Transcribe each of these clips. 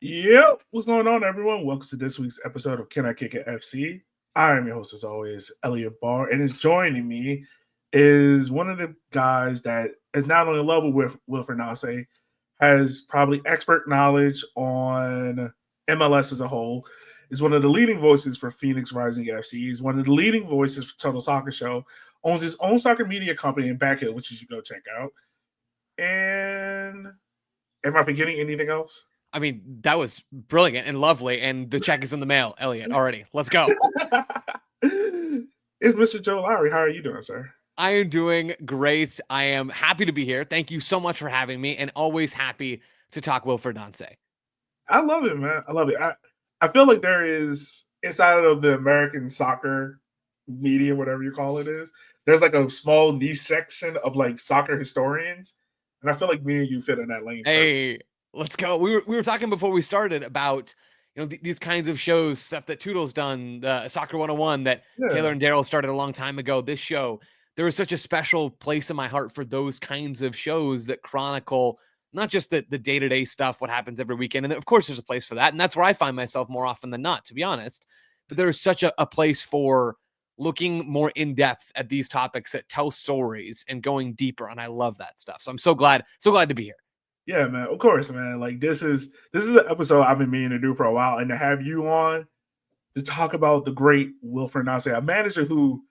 Yep. What's going on, everyone? Welcome to this week's episode of Can I Kick It FC. I am your host, as always, Elliot Barr, and is joining me is one of the guys that is not only in love with Wilfried Nancy, has probably expert knowledge on MLS as a whole, is one of the leading voices for Phoenix Rising FC. He's one of the leading voices for Total Soccer Show, owns his own soccer media company in Backhill, which you should go check out. And am I forgetting anything else? I mean, that was brilliant and lovely, and the check is in the mail, Elliot, already. Let's go. It's Mr. Joe Lowery. How are you doing, sir? I am doing great. I am happy to be here. Thank you so much for having me, and always happy to talk Wilfred Nancy. I love it, man. I love it. I feel like there is, inside of the American soccer media, whatever you call it is, there's like a small niche section of like soccer historians. And I feel like me and you fit in that lane. Hey, let's go. We were talking before we started about these kinds of shows, stuff that Toodle's done, Soccer 101 that Taylor and Daryl started a long time ago. This show, there is such a special place in my heart for those kinds of shows that chronicle not just the day-to-day stuff, what happens every weekend. And of course, there's a place for that. And that's where I find myself more often than not, to be honest. But there's such a place for looking more in depth at these topics that tell stories and going deeper. And I love that stuff. So I'm so glad to be here. Yeah, man. Of course, man. Like this is an episode I've been meaning to do for a while, and to have you on to talk about the great Wilfried Nancy, a manager who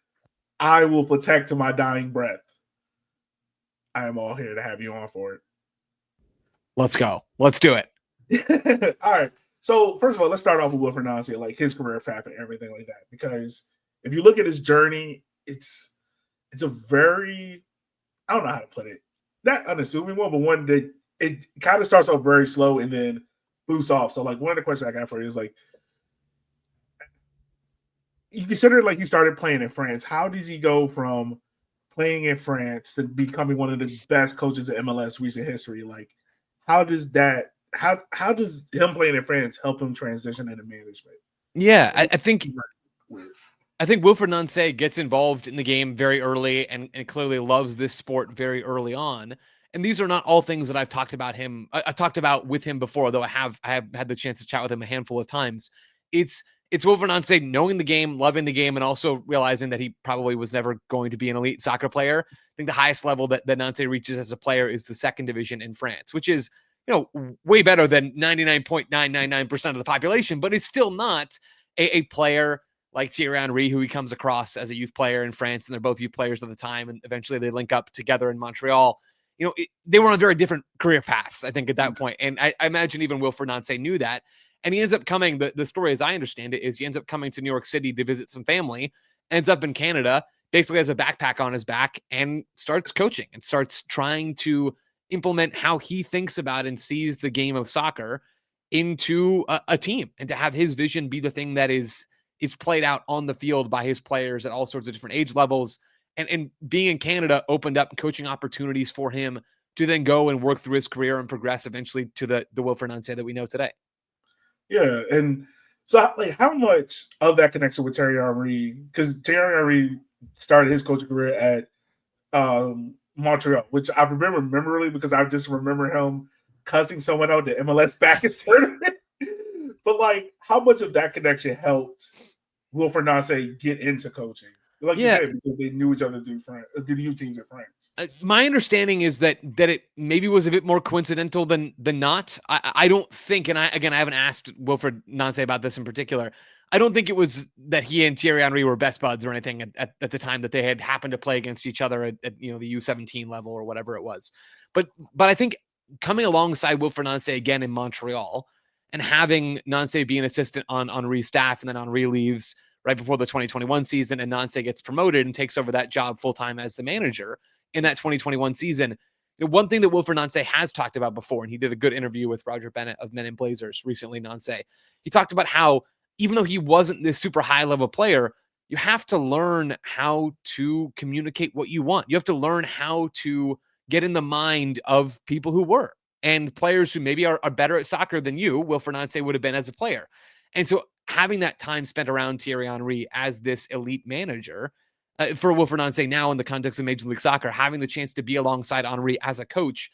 I will protect to my dying breath. I am all here to have you on for it. Let's go. Let's do it. All right. So first of all, let's start off with Wilfried Nancy, like his career path and everything like that. Because if you look at his journey, it's a very, I don't know how to put it, not unassuming one, but one that it kind of starts off very slow and then boosts off. So like one of the questions I got for you is like, you consider like he started playing in France. How does he go from playing in France to becoming one of the best coaches in MLS recent history? Like, how does him playing in France help him transition into management? Yeah, I think Wilfried Nancy gets involved in the game very early and clearly loves this sport very early on. And these are not all things that I've talked about him. I talked about with him before, though I have had the chance to chat with him a handful of times. It's Wilfried Nancy knowing the game, loving the game, and also realizing that he probably was never going to be an elite soccer player. I think the highest level that Nancy reaches as a player is the second division in France, which is, way better than 99.999% of the population, but it's still not a player like Thierry Henry, who he comes across as a youth player in France, and they're both youth players at the time, and eventually they link up together in Montreal. They were on very different career paths, I think, at that point. And I imagine even Wilfried Nancy knew that. And he ends up coming, the story as I understand it, is he ends up coming to New York City to visit some family, ends up in Canada, basically has a backpack on his back, and starts coaching and starts trying to implement how he thinks about and sees the game of soccer into a team, and to have his vision be the thing that is played out on the field by his players at all sorts of different age levels. And being in Canada opened up coaching opportunities for him to then go and work through his career and progress eventually to the Wilfried Nancy that we know today. Yeah, and so like how much of that connection with Thierry Henry, because Thierry Henry started his coaching career at Montreal, which I remember memorably because I just remember him cussing someone out the MLS Backers tournament. But like, how much of that connection helped Wilfried Nancy get into coaching? Like you said, because they knew each other through youth teams in France. My understanding is that it maybe was a bit more coincidental than not. I don't think, and I haven't asked Wilfried Nancy about this in particular. I don't think it was that he and Thierry Henry were best buds or anything at the time that they had happened to play against each other at the U17 level or whatever it was. But I think coming alongside Wilfried Nancy again in Montreal and having Nancy be an assistant on Henry's staff, and then Henry leaves right before the 2021 season, and Nancy gets promoted and takes over that job full-time as the manager in that 2021 season. One thing that Wilfried Nancy has talked about before, and he did a good interview with Roger Bennett of Men in Blazers recently, Nancy, he talked about how even though he wasn't this super high-level player, you have to learn how to communicate what you want. You have to learn how to get in the mind of people who were, and players who maybe are better at soccer than you, Wilfried Nancy would have been as a player. And so having that time spent around Thierry Henry as this elite manager, for Wilfried Nancy now in the context of Major League Soccer, having the chance to be alongside Henry as a coach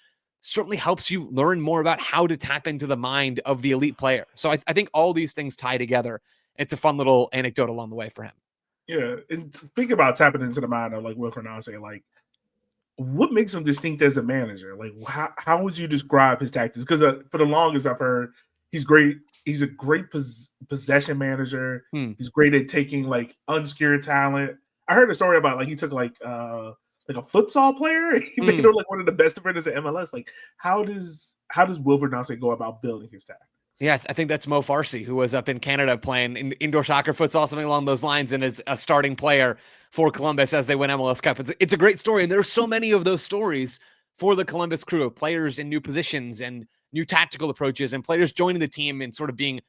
certainly helps you learn more about how to tap into the mind of the elite player. So I think all these things tie together. It's a fun little anecdote along the way for him. Yeah, and speaking about tapping into the mind of like Wilfried Nancy, like what makes him distinct as a manager? Like how would you describe his tactics? Because for the longest I've heard, he's great. He's a great possession manager. He's great at taking like unsecured talent. I heard a story about like he took like a futsal player. He made him like one of the best defenders at MLS. Like how does Wilfried Nancy go about building his tactics? Yeah, I think that's Mo Farsi, who was up in Canada playing indoor soccer, futsal, something along those lines, and is a starting player for Columbus as they win MLS Cup. It's a great story, and there's so many of those stories for the Columbus Crew of players in new positions and new tactical approaches, and players joining the team and sort of being,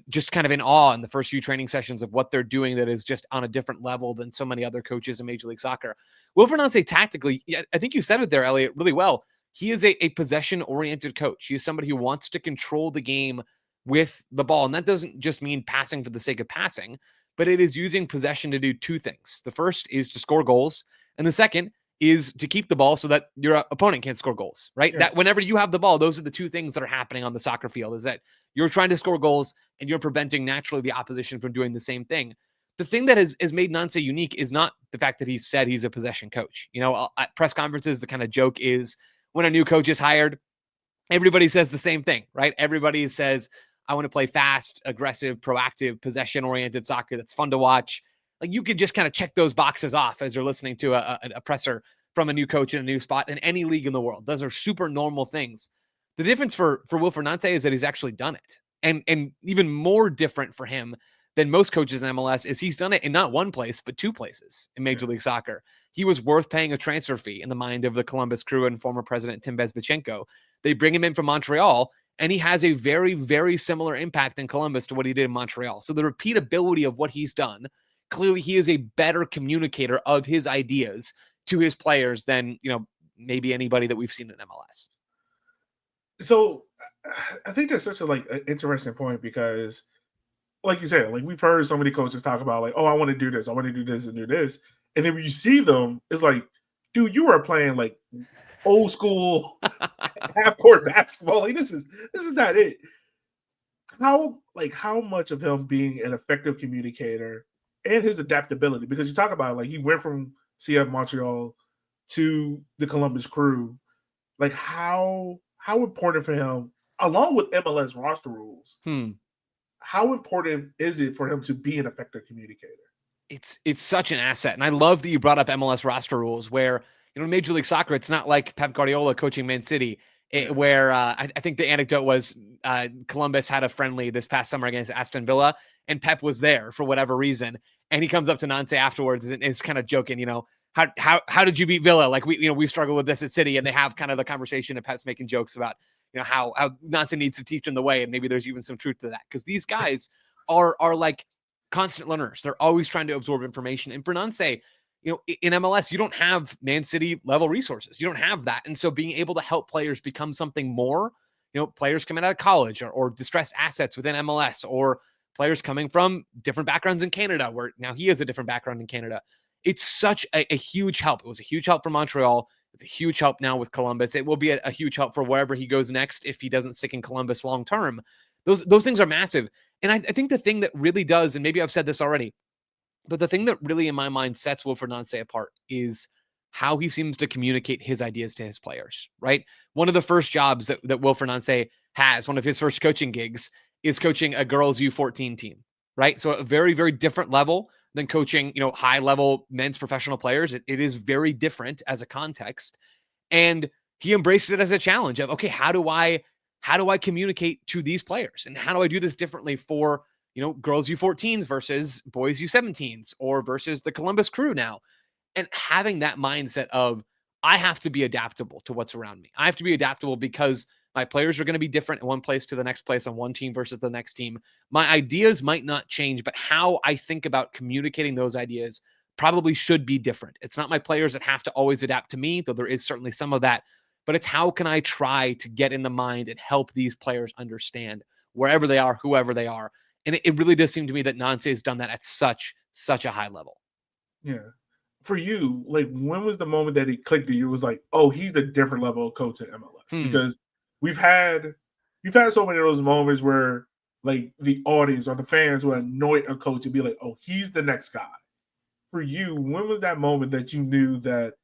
just kind of in awe in the first few training sessions of what they're doing that is just on a different level than so many other coaches in Major League Soccer. Wilfried Nancy tactically, I think you said it there, Elliot, really well. He is a possession-oriented coach. He's somebody who wants to control the game with the ball. And that doesn't just mean passing for the sake of passing, but it is using possession to do two things. The first is to score goals, and the second is to keep the ball so that your opponent can't score goals, right? Yeah. That whenever you have the ball, those are the two things that are happening on the soccer field, is that you're trying to score goals and you're preventing naturally the opposition from doing the same thing. The thing that has made Nancy unique is not the fact that he said he's a possession coach. At press conferences, the kind of joke is when a new coach is hired, everybody says the same thing, right? Everybody says, I want to play fast, aggressive, proactive, possession-oriented soccer that's fun to watch. Like you could just kind of check those boxes off as you're listening to a presser from a new coach in a new spot in any league in the world. Those are super normal things. The difference for Wilfried Nancy is that he's actually done it. And even more different for him than most coaches in MLS is he's done it in not one place, but two places in Major League Soccer. He was worth paying a transfer fee in the mind of the Columbus Crew and former president Tim Bezbatchenko. They bring him in from Montreal, and he has a very, very similar impact in Columbus to what he did in Montreal. So the repeatability of what he's done, clearly he is a better communicator of his ideas to his players than, maybe anybody that we've seen in MLS. So I think that's such an interesting point because, like you said, like we've heard so many coaches talk about like, oh, I want to do this, I want to do this and do this. And then when you see them, it's like, dude, you are playing like old school half court basketball. Like this is not it. How much of him being an effective communicator and his adaptability, because you talk about like he went from CF Montreal to the Columbus Crew, like how important for him, along with MLS roster rules, how important is it for him to be an effective communicator? It's such an asset. And I love that you brought up MLS roster rules where, in Major League Soccer, it's not like Pep Guardiola coaching Man City, where I think the anecdote was Columbus had a friendly this past summer against Aston Villa, and Pep was there for whatever reason. And he comes up to Nancy afterwards and is kind of joking, how did you beat Villa? Like we struggle with this at City, and they have kind of the conversation and Pep's making jokes about, how Nancy needs to teach them the way. And maybe there's even some truth to that, because these guys are like constant learners. They're always trying to absorb information. And for Nancy, in MLS, you don't have Man City level resources. You don't have that. And so being able to help players become something more, players coming out of college or distressed assets within MLS, or players coming from different backgrounds in Canada, where now he has a different background in Canada. It's such a huge help. It was a huge help for Montreal. It's a huge help now with Columbus. It will be a huge help for wherever he goes next if he doesn't stick in Columbus long term. Those things are massive. And I think the thing that really does, and maybe I've said this already, but the thing that really in my mind sets Wilfried Nancy apart is how he seems to communicate his ideas to his players, right? One of the first jobs that Wilfried Nancy has, one of his first coaching gigs, is coaching a girls U14 team, right? So a very, very different level than coaching, high level men's professional players. It is very different as a context. And he embraced it as a challenge of, okay, how do I communicate to these players? And how do I do this differently for, girls U14s versus boys U17s, or versus the Columbus Crew now? And having that mindset of, I have to be adaptable to what's around me. I have to be adaptable because my players are going to be different in one place to the next place on one team versus the next team. My ideas might not change, but how I think about communicating those ideas probably should be different. It's not my players that have to always adapt to me, though there is certainly some of that, but it's how can I try to get in the mind and help these players understand wherever they are, whoever they are. And it really does seem to me that Nancy has done that at such a high level. Yeah. For you, like, when was the moment that it clicked to you? It was like, oh, he's a different level of coach in MLS. watch because we've had so many of those moments where like the audience or the fans will anoint a coach and be like, "Oh, he's the next guy." For you, when was that moment that you knew that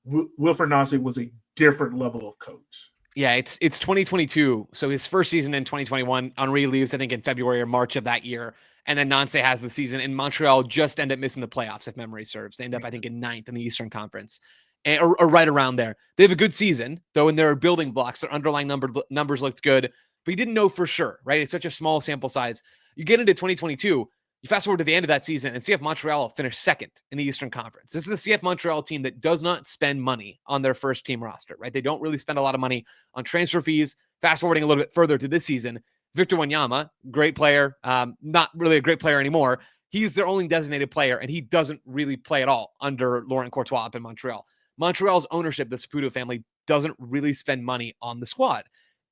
Wilfried Nancy was a different level of coach? Yeah, it's 2022. So his first season in 2021, Henry leaves, I think, in February or March of that year. And then Nancy has the season, and Montreal just end up missing the playoffs, if memory serves. They end up, I think, in ninth in the Eastern Conference, or right around there. They have a good season, though, and there are building blocks. Their underlying numbers looked good, but you didn't know for sure, right? It's such a small sample size. You get into 2022, you fast forward to the end of that season, and CF Montreal finished second in the Eastern Conference. This is a CF Montreal team that does not spend money on their first team roster, right? They don't really spend a lot of money on transfer fees. Fast forwarding a little bit further to this season, Victor Wanyama, great player, not really a great player anymore. He's their only designated player, and he doesn't really play at all under Laurent Courtois up in Montreal. Montreal's ownership, the Saputo family, doesn't really spend money on the squad.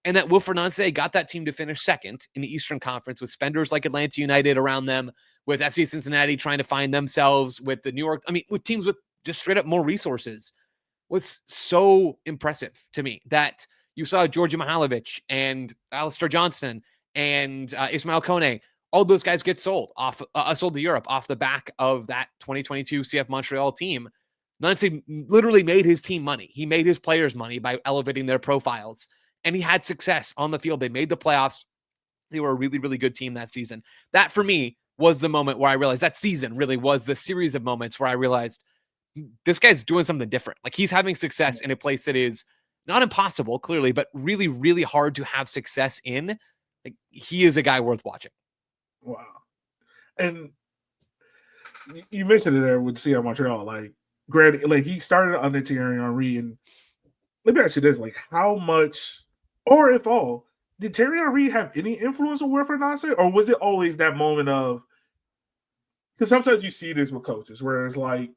And that Wilfried Nancy got that team to finish second in the Eastern Conference with spenders like Atlanta United around them, with FC Cincinnati trying to find themselves, with the New York, with teams with just straight up more resources, was so impressive to me that you saw Georgi Mihailovic and Alistair Johnston and Ismail Kone, all those guys get sold to Europe off the back of that 2022 CF Montreal team. Nancy literally made his team money. He made his players money by elevating their profiles, and he had success on the field. They made the playoffs. They were a really, really good team that season. That, for me, was the moment where I realized that season really was the series of moments where I realized this guy's doing something different. Like, he's having success in a place that is not impossible, clearly, but really, really hard to have success in. Like, he is a guy worth watching. Wow. And you mentioned it there with CF Montreal. Like, granted, like he started under Thierry Henry, and let me ask you this: like, how much, or if all, did Thierry Henry have any influence on Wilfried Nancy, or was it always that moment of? Because sometimes you see this with coaches, where it's like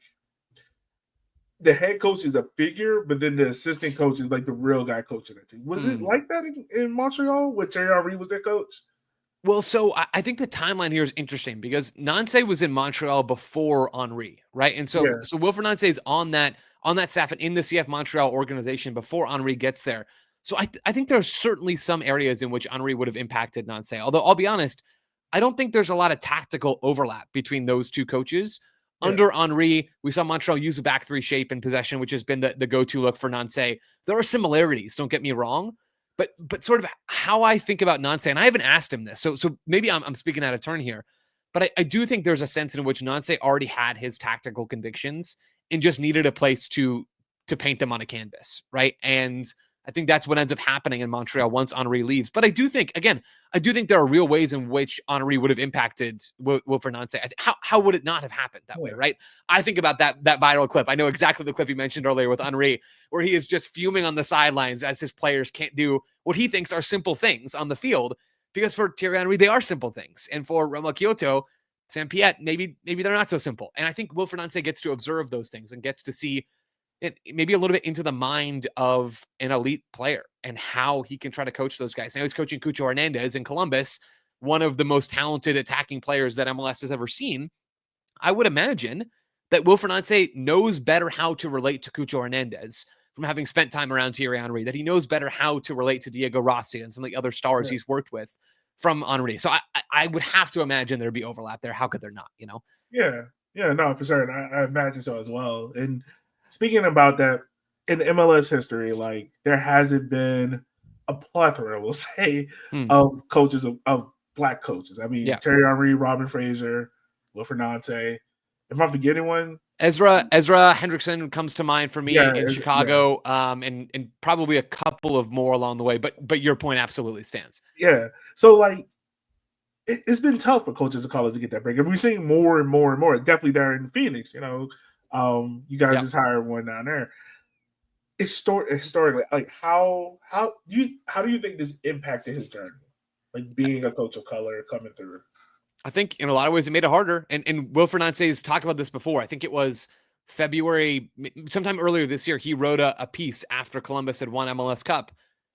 the head coach is a figure, but then the assistant coach is like the real guy coaching the team. Was it like that in Montreal when Thierry Henry was their coach? Well, so I think the timeline here is interesting because Nancy was in Montreal before Henry, right? And so Wilfried Nancy is on that staff and in the CF Montreal organization before Henry gets there. So I think there are certainly some areas in which Henry would have impacted Nancy. Although I'll be honest, I don't think there's a lot of tactical overlap between those two coaches. Under Henry, we saw Montreal use a back three shape in possession, which has been the go-to look for Nancy. There are similarities, don't get me wrong. But sort of how I think about Nancy, and I haven't asked him this, so maybe I'm speaking out of turn here, but I do think there's a sense in which Nancy already had his tactical convictions and just needed a place to paint them on a canvas, right? And I think that's what ends up happening in Montreal once Henry leaves. But I do think there are real ways in which Henry would have impacted Wilfried Nancy. How would it not have happened that way, right? I think about that viral clip. I know exactly the clip you mentioned earlier with Henry, where he is just fuming on the sidelines as his players can't do what he thinks are simple things on the field. Because for Thierry Henry, they are simple things. And for Roma Kyoto, Saint-Piet, maybe they're not so simple. And I think Wilfried Nancy gets to observe those things and gets to see it maybe a little bit into the mind of an elite player and how he can try to coach those guys. Now he's coaching Cucho Hernandez in Columbus, one of the most talented attacking players that MLS has ever seen. I would imagine that Wilfried Nancy knows better how to relate to Cucho Hernandez from having spent time around Thierry Henry, that he knows better how to relate to Diego Rossi and some of the other stars he's worked with from Henry. So I would have to imagine there'd be overlap there. How could there not, you know? Yeah, no, for sure. And I imagine so as well. And speaking about that, in MLS history, like there hasn't been a plethora, we'll say, of coaches of black coaches. I mean, Thierry Henry, Robin Fraser, Wilfried Nancy. Am I forgetting one? Ezra Hendrickson comes to mind for me in Chicago, and probably a couple of more along the way. But your point absolutely stands. Yeah. So like, it's been tough for coaches of college to get that break. And we're seeing more and more and more. Definitely there in Phoenix. You know, you guys just hired one down there. Historically, like how do you think this impacted his journey? Like being a coach of color coming through. I think in a lot of ways it made it harder. And Wilfried Nancy has talked about this before. I think it was February, sometime earlier this year, he wrote a piece after Columbus had won MLS Cup,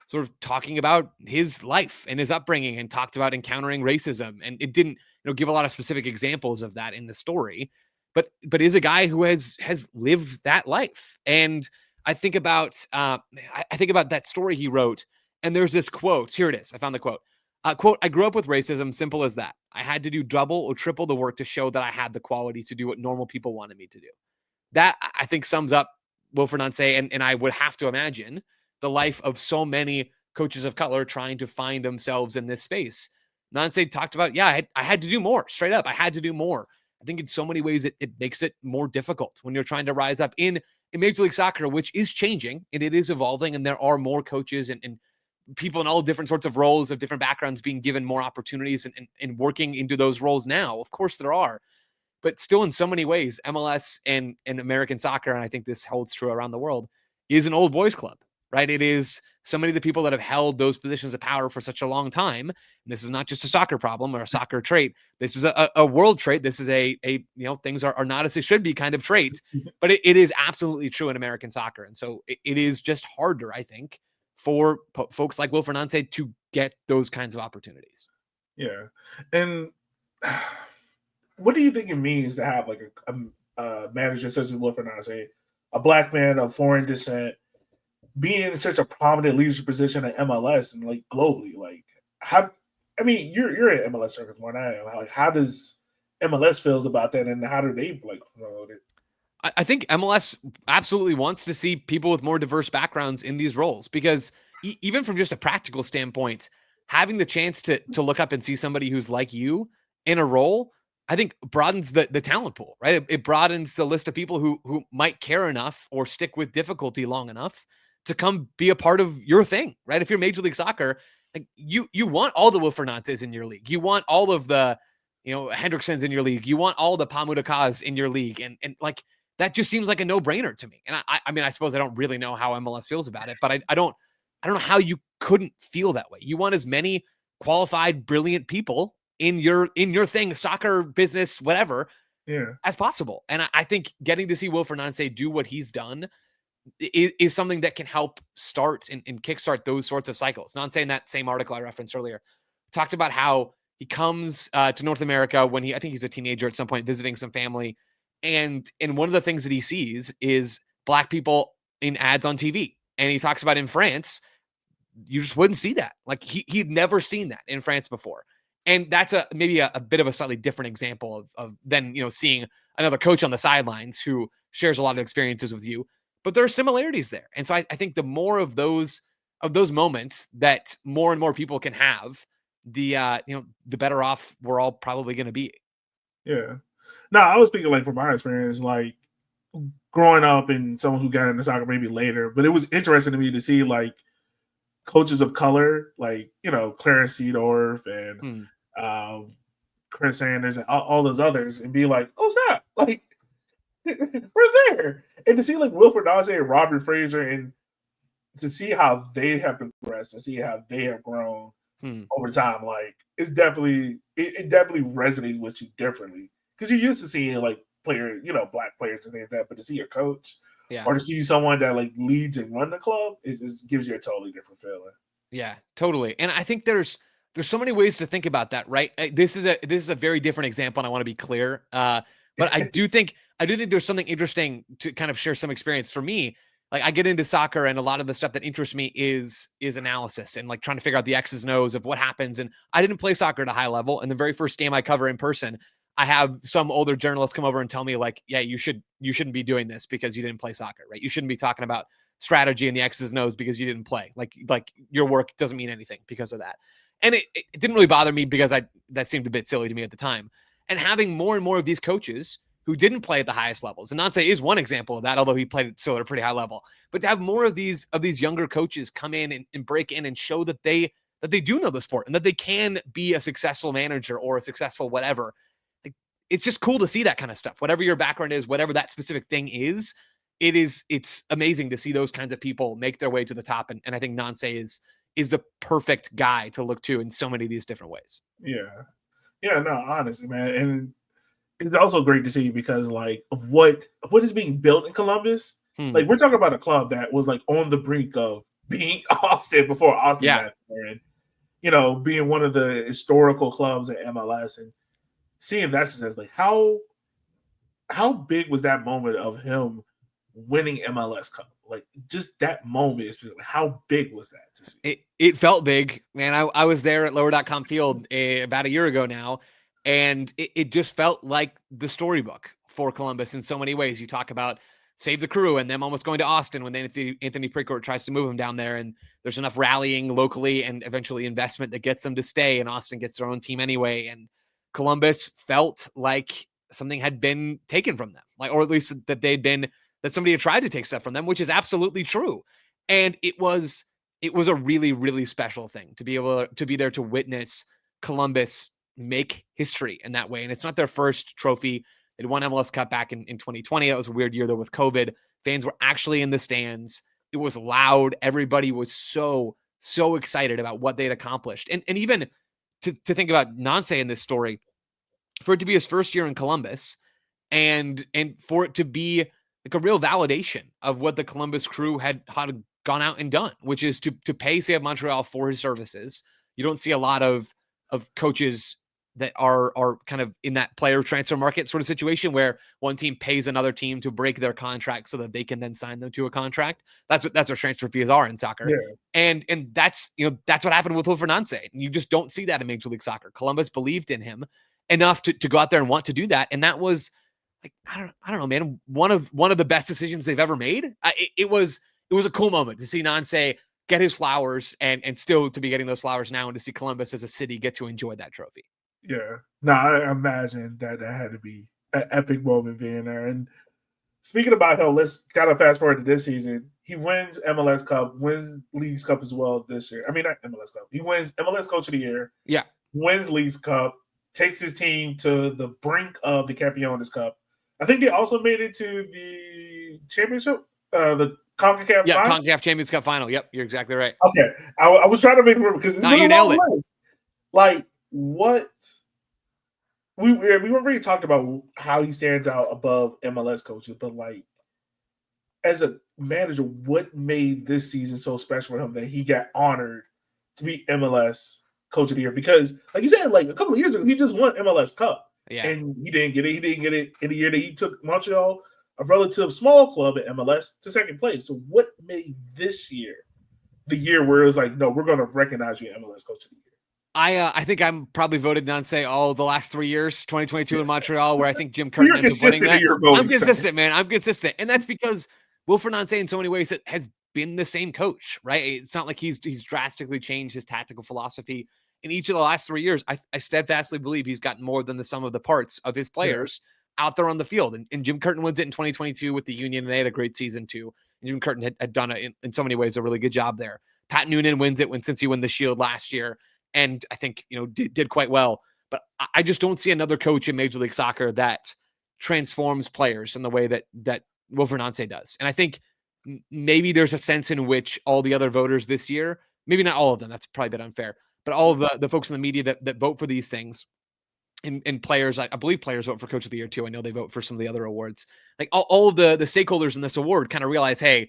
sort of talking about his life and his upbringing, and talked about encountering racism. And it didn't, give a lot of specific examples of that in the story, but is a guy who has lived that life. And I think about that story he wrote, and there's this quote. Here it is. I found the quote. Quote, I grew up with racism, simple as that. I had to do double or triple the work to show that I had the quality to do what normal people wanted me to do. That, I think, sums up Wilfried Nancy, and I would have to imagine the life of so many coaches of color trying to find themselves in this space. Nancy talked about, I had to do more, straight up. I had to do more. I think in so many ways it makes it more difficult when you're trying to rise up in Major League Soccer, which is changing and it is evolving, and there are more coaches and people in all different sorts of roles of different backgrounds being given more opportunities and working into those roles now. Of course there are, but still in so many ways, MLS and American soccer, and I think this holds true around the world, is an old boys club, right? It is so many of the people that have held those positions of power for such a long time. And this is not just a soccer problem or a soccer trait. This is a world trait. This is a things are not as they should be kind of trait, but it is absolutely true in American soccer. And so it is just harder, I think, for folks like Wilfried Nancy to get those kinds of opportunities. Yeah. And what do you think it means to have like a manager such as Wilfried Nancy, a black man of foreign descent, being in such a prominent leadership position at MLS and like globally? Like, how? I mean, you're at MLS circles more than I am. Like, how does MLS feels about that, and how do they like promote it? I think MLS absolutely wants to see people with more diverse backgrounds in these roles, because even from just a practical standpoint, having the chance to look up and see somebody who's like you in a role, I think broadens the talent pool, right? It broadens the list of people who might care enough or stick with difficulty long enough to come be a part of your thing, right? If you're Major League Soccer, like you want all the Wilfried Nancy's in your league. You want all of the, Hendricksons in your league. You want all the Pamudakas in your league. And like, that just seems like a no-brainer to me. And I mean, I suppose I don't really know how MLS feels about it, but I don't know how you couldn't feel that way. You want as many qualified, brilliant people in your thing, soccer, business, whatever, as possible. And I think getting to see Wilfried Nancy do what he's done is something that can help start and kickstart those sorts of cycles. Nancy, in that same article I referenced earlier, talked about how he comes to North America when I think he's a teenager at some point, visiting some family. And one of the things that he sees is black people in ads on TV. And he talks about in France, you just wouldn't see that. Like he'd never seen that in France before. And that's maybe a bit of a slightly different example of then, seeing another coach on the sidelines who shares a lot of experiences with you, but there are similarities there. And so I think the more of those moments that more and more people can have, the better off we're all probably going to be. Yeah. No, I was speaking like from my experience, like growing up and someone who got into soccer maybe later, but it was interesting to me to see like coaches of color, like, Clarence Seedorf and Chris Sanders and all those others, and be like, oh, snap, like, we're there. And to see like Wilfried Nancy and Robert Fraser, and to see how they have progressed and see how they have grown over time, like, it's definitely, it definitely resonates with you differently. Because you're used to seeing like players, black players and things like that, but to see your coach or to see someone that like leads and run the club, it just gives you a totally different feeling. Yeah, totally. And I think there's so many ways to think about that, right? This is a very different example, and I want to be clear. But I do think there's something interesting to kind of share some experience for me. Like, I get into soccer, and a lot of the stuff that interests me is analysis and like trying to figure out the X's and O's of what happens. And I didn't play soccer at a high level. And the very first game I cover in person, I have some older journalists come over and tell me like, yeah, you shouldn't be doing this because you didn't play soccer, right? You shouldn't be talking about strategy and the X's and O's because you didn't play. Like your work doesn't mean anything because of that. And it didn't really bother me because that seemed a bit silly to me at the time. And having more and more of these coaches who didn't play at the highest levels, and Nancy is one example of that, although he played still at a pretty high level. But to have more of these younger coaches come in and break in and show that they do know the sport and that they can be a successful manager or a successful whatever. Like, it's just cool to see that kind of stuff. Whatever your background is, whatever that specific thing is, it's amazing to see those kinds of people make their way to the top. And I think Nancy is the perfect guy to look to in so many of these different ways. Yeah. Yeah, no, honestly, man. And it's also great to see because like of what is being built in Columbus. Like, we're talking about a club that was like on the brink of being Austin before Austin got there, and being one of the historical clubs at MLS, and seeing that success, like how big was that moment of him winning MLS Cup. Like just that moment is like, how big was that to see? It felt big, man. I was there at Lower.com Field about a year ago now, and it just felt like the storybook for Columbus in so many ways. You talk about Save the Crew and them almost going to Austin when Anthony Precourt tries to move them down there, and there's enough rallying locally and eventually investment that gets them to stay, and Austin gets their own team anyway. And Columbus felt like something had been taken from them, like, or at least that somebody had tried to take stuff from them, which is absolutely true. And it was a really, really special thing to be able to be there to witness Columbus make history in that way. And it's not their first trophy. They won MLS Cup back in 2020. That was a weird year though with COVID. Fans were actually in the stands. It was loud. Everybody was so excited about what they'd accomplished. And even to think about Nancy in this story, for it to be his first year in Columbus and for it to be like a real validation of what the Columbus Crew had gone out and done, which is to pay CF Montreal for his services. You don't see a lot of coaches that are kind of in that player transfer market sort of situation where one team pays another team to break their contract so that they can then sign them to a contract. That's what transfer fees are in soccer. Yeah. And that's what happened with Wilfried Nancy. You just don't see that in Major League Soccer. Columbus believed in him enough to go out there and want to do that, and that was like I don't know, man. One of the best decisions they've ever made. It was a cool moment to see Nancy get his flowers and still to be getting those flowers now, and to see Columbus as a city get to enjoy that trophy. Yeah. No, I imagine that had to be an epic moment being there. And speaking about him, let's kind of fast forward to this season. He wins MLS Cup, wins Leagues Cup as well this year. I mean, not MLS Cup. He wins MLS Coach of the Year. Yeah. Wins Leagues Cup, takes his team to the brink of the Campeones Cup. I think they also made it to the championship, the CONCACAF final. CONCACAF Champions Cup final. Yep, you're exactly right. Okay. I was trying to make it because it's you nailed it. Like, what we already talked about how he stands out above MLS coaches, but like as a manager, what made this season so special for him that he got honored to be MLS Coach of the Year? Because, like you said, like a couple of years ago, he just won MLS Cup, and he didn't get it. He didn't get it in the year that he took Montreal, a relative small club at MLS, to second place. So, what made this year the year where it was like, no, we're going to recognize you MLS Coach of the Year? I think I'm probably voted Nancy all the last 3 years, 2022 in Montreal, where I think Jim Curtin ends up winning that. I'm consistent, man. I'm consistent. And that's because Wilfried Nancy in so many ways has been the same coach, right? It's not like he's drastically changed his tactical philosophy in each of the last 3 years. I steadfastly believe he's gotten more than the sum of the parts of his players out there on the field. And Jim Curtin wins it in 2022 with the Union, and they had a great season too. And Jim Curtin had done it in so many ways a really good job there. Pat Noonan wins it since he won the Shield last year. And I think, did quite well. But I just don't see another coach in Major League Soccer that transforms players in the way that Wilfried Nancy does. And I think maybe there's a sense in which all the other voters this year, maybe not all of them, that's probably a bit unfair, but all of the folks in the media that vote for these things, and players, I believe players vote for Coach of the Year too. I know they vote for some of the other awards. Like all of the stakeholders in this award kind of realize, hey,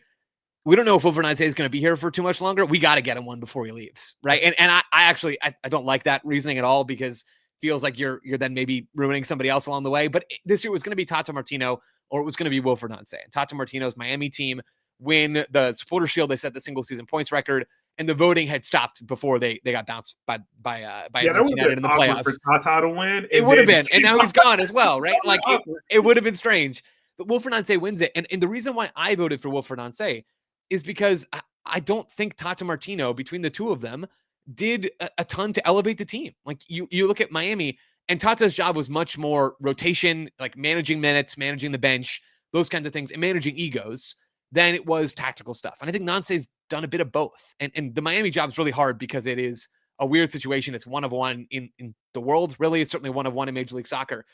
we don't know if Wilfried Nancy is going to be here for too much longer. We got to get him one before he leaves, right? And I actually don't like that reasoning at all, because it feels like you're then maybe ruining somebody else along the way. But this year it was going to be Tata Martino, or it was going to be Wilfried Nancy. And Tata Martino's Miami team win the Supporter Shield. They set the single season points record, and the voting had stopped before they got bounced by Atlanta United in the playoffs. For Tata to win, it would have been, and now he's gone as well, right? Like it would have been strange. But Wilfried Nancy wins it, and the reason why I voted for Wilfried Nancy is because I don't think Tata Martino, between the two of them, did a ton to elevate the team. Like you look at Miami, and Tata's job was much more rotation, like managing minutes, managing the bench, those kinds of things, and managing egos, than it was tactical stuff. And I think Nancy's done a bit of both. And the Miami job is really hard because it is a weird situation. It's one of one in the world. Really, it's certainly one of one in Major League Soccer.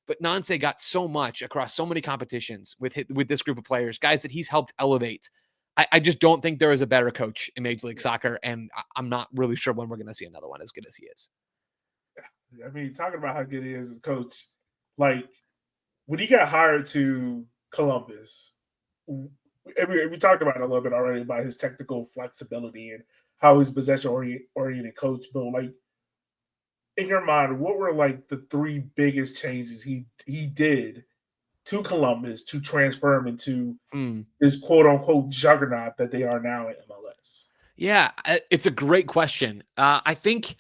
But Nancy got so much across so many competitions with this group of players, guys that he's helped elevate. I just don't think there is a better coach in Major League Soccer, and I'm not really sure when we're going to see another one as good as he is. I mean, talking about how good he is as a coach, like when he got hired to Columbus, we talked about it a little bit already about his technical flexibility and how he's possession-oriented coach. But like, in your mind, what were like the three biggest changes he did to Columbus to transform into Mm. this quote unquote juggernaut that they are now in MLS? Yeah, it's a great question. I think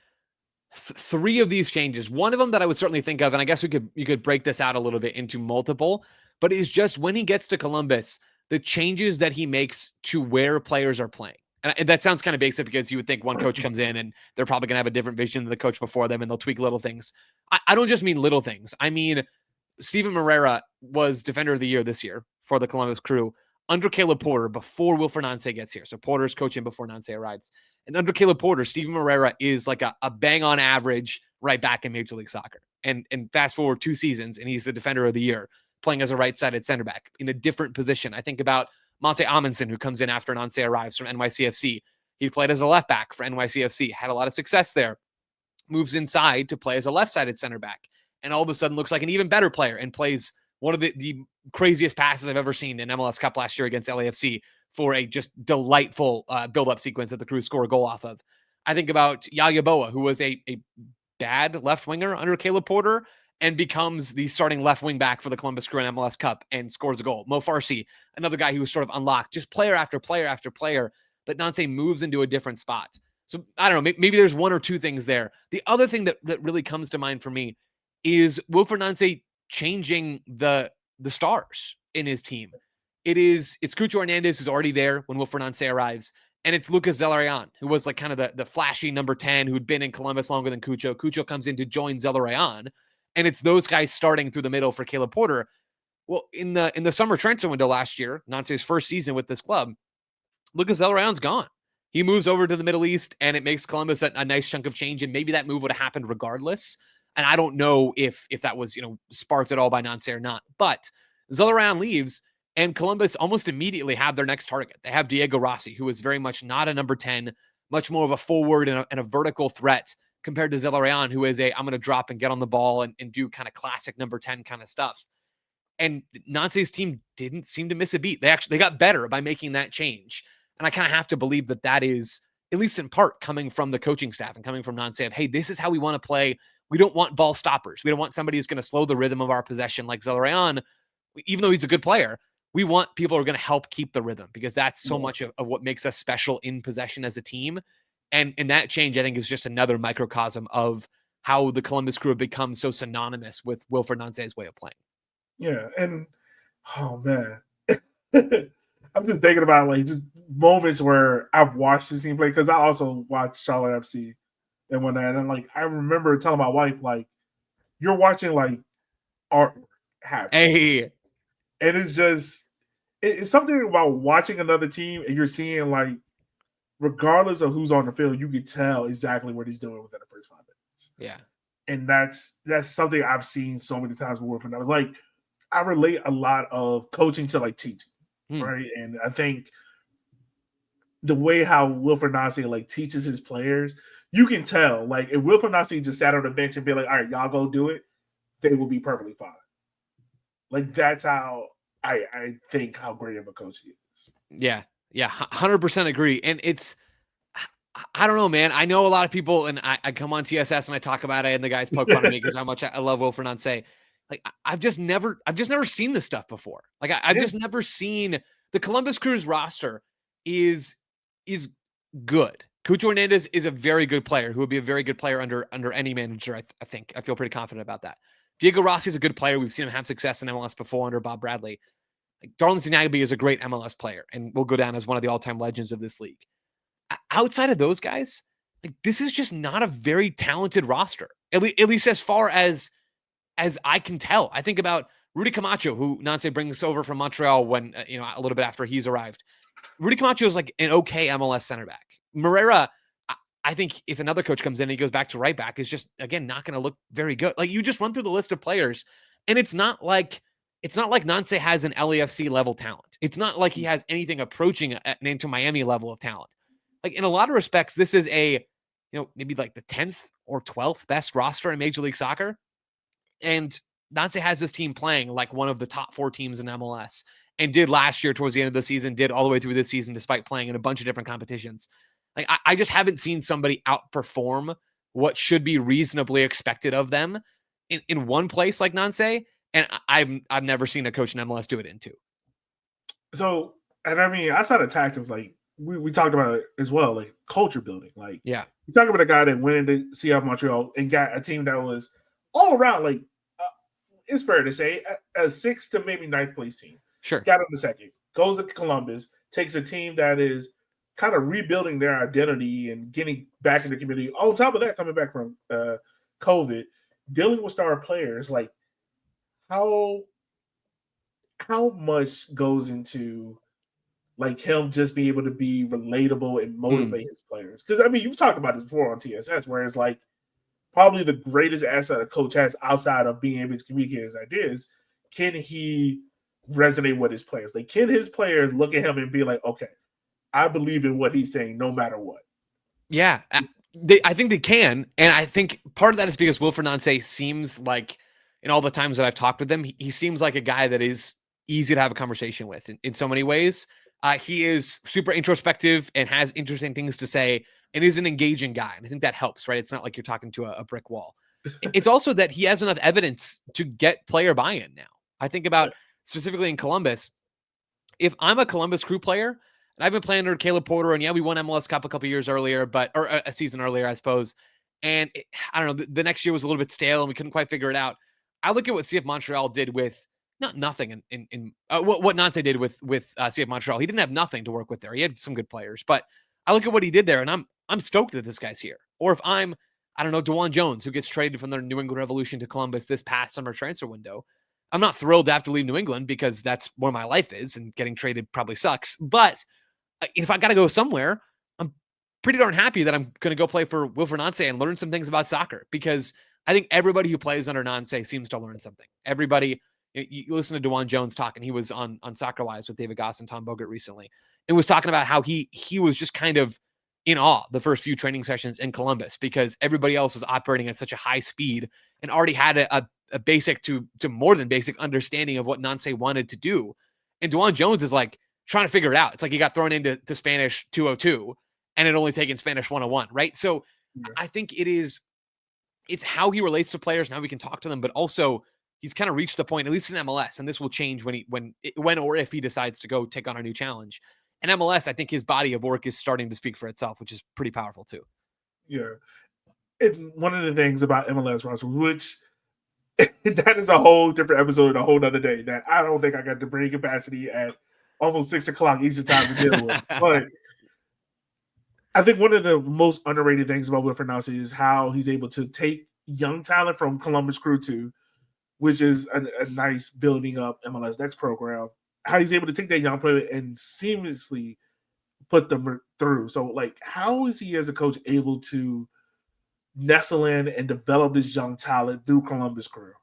three of these changes, one of them that I would certainly think of, and I guess you could break this out a little bit into multiple, but is just when he gets to Columbus, the changes that he makes to where players are playing. And that sounds kind of basic because you would think one coach comes in and they're probably going to have a different vision than the coach before them and they'll tweak little things. I don't just mean little things. I mean, Steven Moreira was Defender of the Year this year for the Columbus Crew under Caleb Porter before Wilfried Nancy gets here. So Porter's coaching before Nancy arrives. And under Caleb Porter, Steven Moreira is like a bang on average right back in Major League Soccer. And fast forward 2 seasons, and he's the Defender of the Year, playing as a right-sided center back in a different position. I think about Monte Amundsen, who comes in after Nancy arrives from NYCFC. He played as a left back for NYCFC, had a lot of success there, moves inside to play as a left-sided center back, and all of a sudden looks like an even better player and plays one of the craziest passes I've ever seen in MLS Cup last year against LAFC for a just delightful build-up sequence that the Crew score a goal off of. I think about Yaya Boa, who was a bad left winger under Caleb Porter and becomes the starting left wing back for the Columbus Crew in MLS Cup and scores a goal. Mo Farsi, another guy who was sort of unlocked, just player after player after player that Nancy moves into a different spot. So I don't know, maybe there's one or two things there. The other thing that really comes to mind for me is Wilfried Nancy changing the stars in his team. It's Cucho Hernandez who's already there when Wilfried Nancy arrives, and it's Lucas Zelarayan, who was like kind of the flashy number 10 who'd been in Columbus longer than Cucho. Cucho comes in to join Zelarayan, and it's those guys starting through the middle for Caleb Porter. Well, in the summer transfer window last year, Nancy's first season with this club, Lucas Zelarayan's gone. He moves over to the Middle East, and it makes Columbus a nice chunk of change, and maybe that move would have happened regardless. And I don't know if that was, sparked at all by Nancy or not. But Zelarayan leaves, and Columbus almost immediately have their next target. They have Diego Rossi, who is very much not a number 10, much more of a forward and a vertical threat compared to Zelarayan, who is I'm going to drop and get on the ball and do kind of classic number 10 kind of stuff. And Nancy's team didn't seem to miss a beat. They got better by making that change. And I kind of have to believe that is, at least in part, coming from the coaching staff and coming from Nancy of, hey, this is how we want to play. We don't want ball stoppers. We don't want somebody who's going to slow the rhythm of our possession like Zelarayan. Even though he's a good player, we want people who are going to help keep the rhythm because that's so much of what makes us special in possession as a team. And that change, I think, is just another microcosm of how the Columbus Crew have become so synonymous with Wilfried Nancy's way of playing. Yeah, and oh man, I'm just thinking about like just moments where I've watched this team play because I also watched Charlotte FC and whatnot, and like I remember telling my wife like, "You're watching like art happen," Hey, and it's just it's something about watching another team and you're seeing like, regardless of who's on the field, you can tell exactly what he's doing within the first 5 minutes. Yeah, and that's something I've seen so many times with Wilfred. I was like, I relate a lot of coaching to like teaching, right? And I think the way how Wilfried Nancy like teaches his players, you can tell. Like if Wilfried Nancy just sat on the bench and be like, "All right, y'all go do it," they will be perfectly fine. Like that's how I think how great of a coach he is. Yeah, 100% agree. And I don't know, man. I know a lot of people, and I come on TSS and I talk about it, and the guys poke fun at me because how much I love Wilfried Nancy. Like I've just never seen this stuff before. Like I've just never seen the Columbus Crew's roster is good. Cucho Hernandez is a very good player who would be a very good player under any manager. I think I feel pretty confident about that. Diego Rossi is a good player. We've seen him have success in MLS before under Bob Bradley. Like Darlington Nagbe is a great MLS player and will go down as one of the all-time legends of this league. Outside of those guys, like this is just not a very talented roster. At least as far as I can tell. I think about Rudy Camacho, who Nancy brings over from Montreal when a little bit after he's arrived. Rudy Camacho is like an okay MLS center back. Moreira, I think if another coach comes in and he goes back to right back, is just again not going to look very good. Like you just run through the list of players, and it's not like Nancy has an LAFC level talent. It's not like he has anything approaching an Inter Miami level of talent. Like in a lot of respects, this is maybe like the 10th or 12th best roster in Major League Soccer. And Nancy has this team playing like one of the top 4 teams in MLS and did last year towards the end of the season, did all the way through this season, despite playing in a bunch of different competitions. Like I just haven't seen somebody outperform what should be reasonably expected of them in one place like Nancy And I've never seen a coach in MLS do it in 2. So, and I mean, outside of tactics, like we talked about it as well, like culture building. Like Yeah, you talk about a guy that went into CF Montreal and got a team that was all around, like it's fair to say, a 6th to maybe 9th place team. sure. Got him the second, goes to Columbus, takes a team that is kind of rebuilding their identity and getting back in the community. On top of that, coming back from COVID, dealing with star players, like how much goes into like him just being able to be relatable and motivate his players? Because I mean, you've talked about this before on TSS, where it's like probably the greatest asset a coach has outside of being able to communicate his ideas. Can he resonate with his players? Like, can his players look at him and be like, okay, I believe in what he's saying no matter what? Yeah, I think they can, and I think part of that is because Wilfried Nancy seems like, in all the times that I've talked with him, he seems like a guy that is easy to have a conversation with in so many ways. He is super introspective and has interesting things to say and is an engaging guy. And I think that helps, right? It's not like you're talking to a brick wall. It's also that he has enough evidence to get player buy-in now. I think about specifically in Columbus, if I'm a Columbus Crew player and I've been playing under Caleb Porter, and yeah, we won MLS Cup a couple years earlier, or a season earlier, I suppose. And I don't know, the next year was a little bit stale and we couldn't quite figure it out. I look at what CF Montreal did with nothing in what Nancy did with CF Montreal. He didn't have nothing to work with there. He had some good players, but I look at what he did there, and I'm stoked that this guy's here. Or if I don't know, DeJuan Jones, who gets traded from the New England Revolution to Columbus this past summer transfer window. I'm not thrilled to have to leave New England because that's where my life is, and getting traded probably sucks. But if I got to go somewhere, I'm pretty darn happy that I'm going to go play for Wilfried Nancy and learn some things about soccer, because I think everybody who plays under Nancy seems to learn something. Everybody, you listen to DeJuan Jones talk, and he was on Soccer Wise with David Goss and Tom Bogert recently, and was talking about how he was just kind of in awe the first few training sessions in Columbus because everybody else was operating at such a high speed and already had a basic to more than basic understanding of what Nancy wanted to do. And DeJuan Jones is like trying to figure it out. It's like he got thrown into Spanish 202 and it only taken Spanish 101, right? So I think it's how he relates to players and how we can talk to them, but also he's kind of reached the point, at least in MLS, and this will change when or if he decides to go take on a new challenge. In MLS, I think his body of work is starting to speak for itself, which is pretty powerful too. Yeah. One of the things about MLS, Russell, which that is a whole different episode, a whole other day, that I don't think I got the brain capacity at almost 6 o'clock Eastern time to deal with. But I think one of the most underrated things about Wilfried Nancy is how he's able to take young talent from Columbus Crew 2, which is a nice building up MLS Next program, how he's able to take that young player and seamlessly put them through. So, like, how is he as a coach able to nestle in and develop this young talent through Columbus Crew?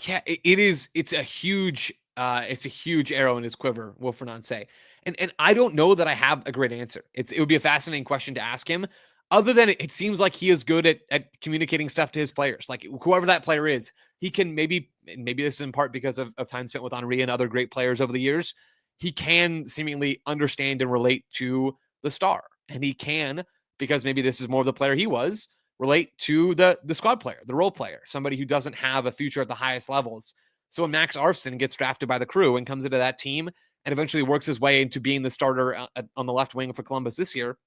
Yeah, it is. It's a huge arrow in his quiver, Wilfried Nancy. And I don't know that I have a great answer. It would be a fascinating question to ask him. Other than it seems like he is good at communicating stuff to his players. Like whoever that player is, he can maybe this is in part because of time spent with Henry and other great players over the years. He can seemingly understand and relate to the star. And he can, because maybe this is more of the player he was, relate to the squad player, the role player, somebody who doesn't have a future at the highest levels. So when Max Arfson gets drafted by the Crew and comes into that team and eventually works his way into being the starter on the left wing for Columbus this year,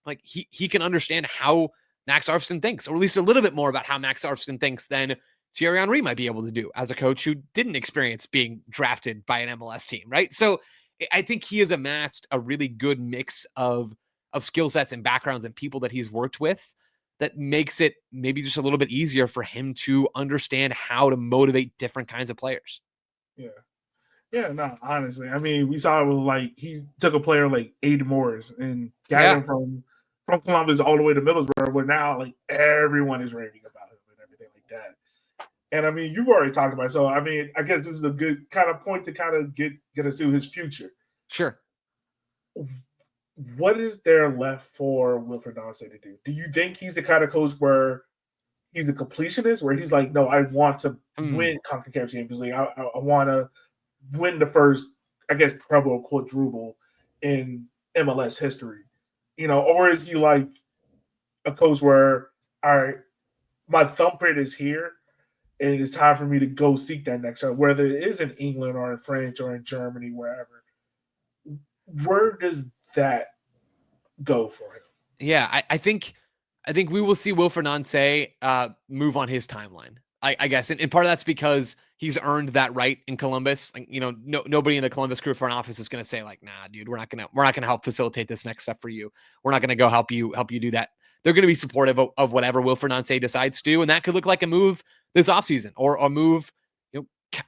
like he can understand how Max Arfson thinks, or at least a little bit more about how Max Arfson thinks than Thierry Henry might be able to do as a coach who didn't experience being drafted by an MLS team, right? So I think he has amassed a really good mix of skill sets and backgrounds and people that he's worked with that makes it maybe just a little bit easier for him to understand how to motivate different kinds of players. Yeah. Yeah, no, honestly. I mean, we saw it with, like, he took a player like Aiden Morris and got him from Columbus all the way to Middlesbrough, where now, like, everyone is raving about him and everything like that. And, I mean, you've already talked about it. So, I mean, I guess this is a good kind of point to kind of get us to his future. Sure. What is there left for Wilfried Nancy to do? Do you think he's the kind of coach where he's a completionist, where he's like, no, I want to win CONCACAF Champions League. I want to win the first, I guess, treble or quadruple in MLS history, or is he like a coach where, all right, my thumbprint is here, and it is time for me to go seek that next shot, whether it is in England or in France or in Germany, wherever. Where does that go for him? Yeah, I think we will see Wilfried Nancy move on his timeline. I guess, and part of that's because he's earned that right in Columbus. Like, nobody in the Columbus crew front office is going to say like, "Nah, dude, we're not gonna help facilitate this next step for you. We're not going to go help you do that." They're going to be supportive of whatever Wilfried Nancy decides to do, and that could look like a move this offseason or a move,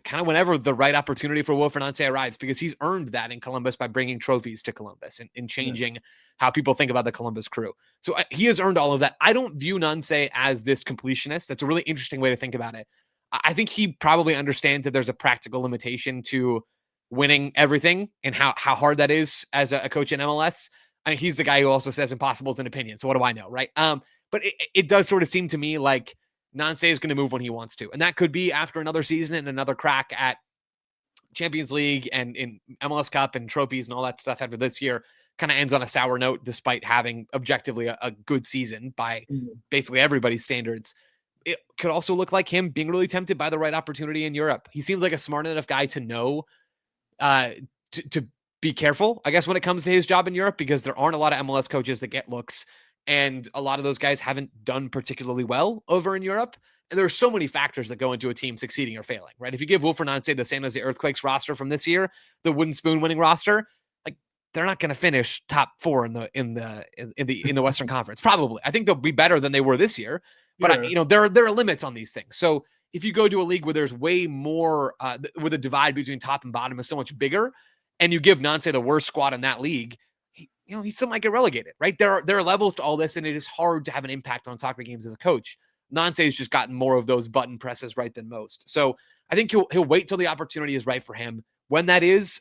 kind of whenever the right opportunity for Wilfried Nancy arrives, because he's earned that in Columbus by bringing trophies to Columbus and changing how people think about the Columbus crew. So he has earned all of that. I don't view Nancy as this completionist. That's a really interesting way to think about it. I think he probably understands that there's a practical limitation to winning everything and how hard that is as a coach in MLS. I mean, he's the guy who also says impossible is an opinion. So what do I know, right? But it does sort of seem to me like Nancy is going to move when he wants to. And that could be after another season and another crack at Champions League and in MLS Cup and trophies and all that stuff after this year kind of ends on a sour note, despite having objectively a good season by basically everybody's standards. It could also look like him being really tempted by the right opportunity in Europe. He seems like a smart enough guy to know to be careful, I guess, when it comes to his job in Europe, because there aren't a lot of MLS coaches that get looks. And a lot of those guys haven't done particularly well over in Europe. And there are so many factors that go into a team succeeding or failing, right? If you give Wilfried Nancy the San Jose Earthquakes roster from this year, the wooden spoon winning roster, like they're not going to finish top 4 in the Western Conference. Probably, I think they'll be better than they were this year. But there are limits on these things. So if you go to a league where there's way more, where the divide between top and bottom is so much bigger, and you give Nancy the worst squad in that league, he still might get relegated, right? There are levels to all this, and it is hard to have an impact on soccer games as a coach. Nancy has just gotten more of those button presses right than most. So I think he'll wait till the opportunity is right for him. When that is,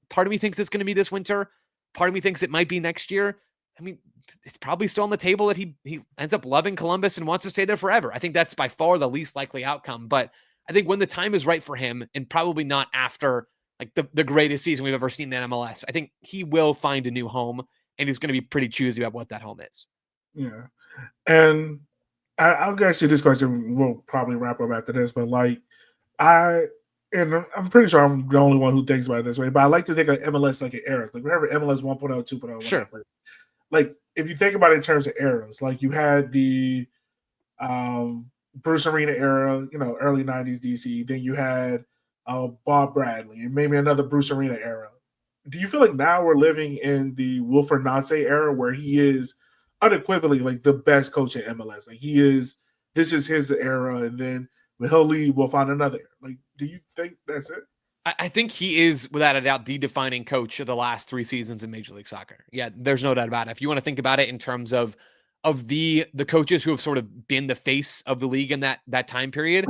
part of me thinks it's going to be this winter. Part of me thinks it might be next year. I mean, it's probably still on the table that he ends up loving Columbus and wants to stay there forever. I think that's by far the least likely outcome. But I think when the time is right for him, and probably not after like the greatest season we've ever seen in MLS, I think he will find a new home, and he's going to be pretty choosy about what that home is. Yeah. And I'll get you this question. We'll probably wrap up after this, but like and I'm pretty sure I'm the only one who thinks about it this way, but I like to think of MLS like an era. Like whenever MLS 1.0, 2.0, sure. Like if you think about it in terms of eras, like you had the Bruce Arena era, early 90s DC, then you had Bob Bradley, and maybe another Bruce Arena era. Do you feel like now we're living in the Wilfried Nancy era where he is unequivocally like the best coach in MLS? Like this is his era, and then when he'll leave, we'll find another era. Like, do you think that's it? I think he is, without a doubt, the defining coach of the last 3 seasons in Major League Soccer. Yeah, there's no doubt about it. If you want to think about it in terms of the coaches who have sort of been the face of the league in that time period,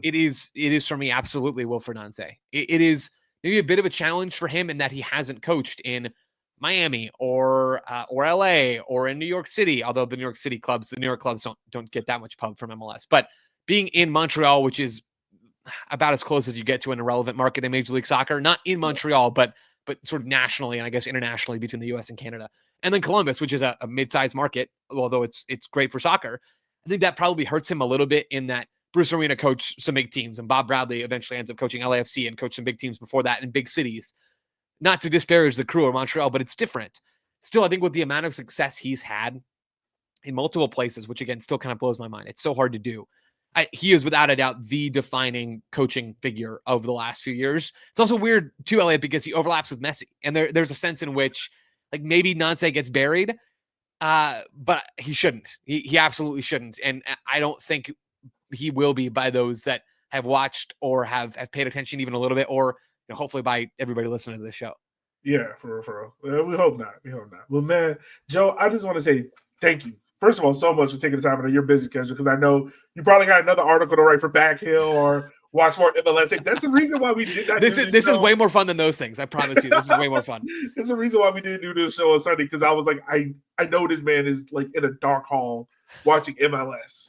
it is for me absolutely Wilfried Nancy. It is maybe a bit of a challenge for him in that he hasn't coached in Miami or LA or in New York City, although the New York clubs don't get that much pub from MLS. But being in Montreal, which is about as close as you get to an irrelevant market in Major League Soccer, not in Montreal, but sort of nationally and I guess internationally between the US and Canada. And then Columbus, which is a mid-sized market, although it's great for soccer. I think that probably hurts him a little bit in that Bruce Arena coached some big teams, and Bob Bradley eventually ends up coaching LAFC and coached some big teams before that in big cities. Not to disparage the crew of Montreal, but it's different. Still, I think with the amount of success he's had in multiple places, which again still kind of blows my mind, it's so hard to do. He is without a doubt the defining coaching figure of the last few years. It's also weird too, Elliot, because he overlaps with Messi, and there's a sense in which like maybe Nancy gets buried, but he shouldn't. He absolutely shouldn't, and I don't think he will be by those that have watched or have paid attention even a little bit, or hopefully by everybody listening to this show. Yeah, for real. We hope not. Well, man, Joe, I just want to say thank you. First of all, so much for taking the time out of your busy schedule, because I know you probably got another article to write for Backhill or watch more MLS. That's the reason why we did that. This is way more fun than those things. I promise you, this is way more fun. There's a reason why we didn't do this show on Sunday, because I was like, I know this man is like in a dark hall watching MLS.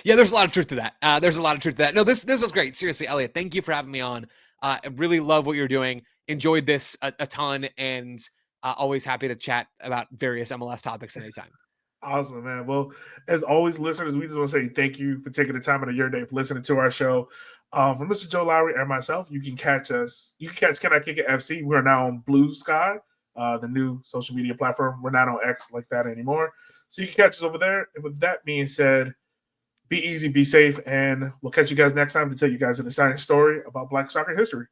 Yeah, there's a lot of truth to that. No, this was great. Seriously, Elliot, thank you for having me on. I really love what you're doing. Enjoyed this a ton, and always happy to chat about various MLS topics anytime. Awesome, man. Well, as always, listeners, we just want to say thank you for taking the time out of your day for listening to our show. For Mr. Joe Lowery and myself, you can catch us. You can catch Can I Kick It FC. We're now on Blue Sky, the new social media platform. We're not on X like that anymore. So you can catch us over there. And with that being said, be easy, be safe, and we'll catch you guys next time to tell you guys an exciting story about Black soccer history.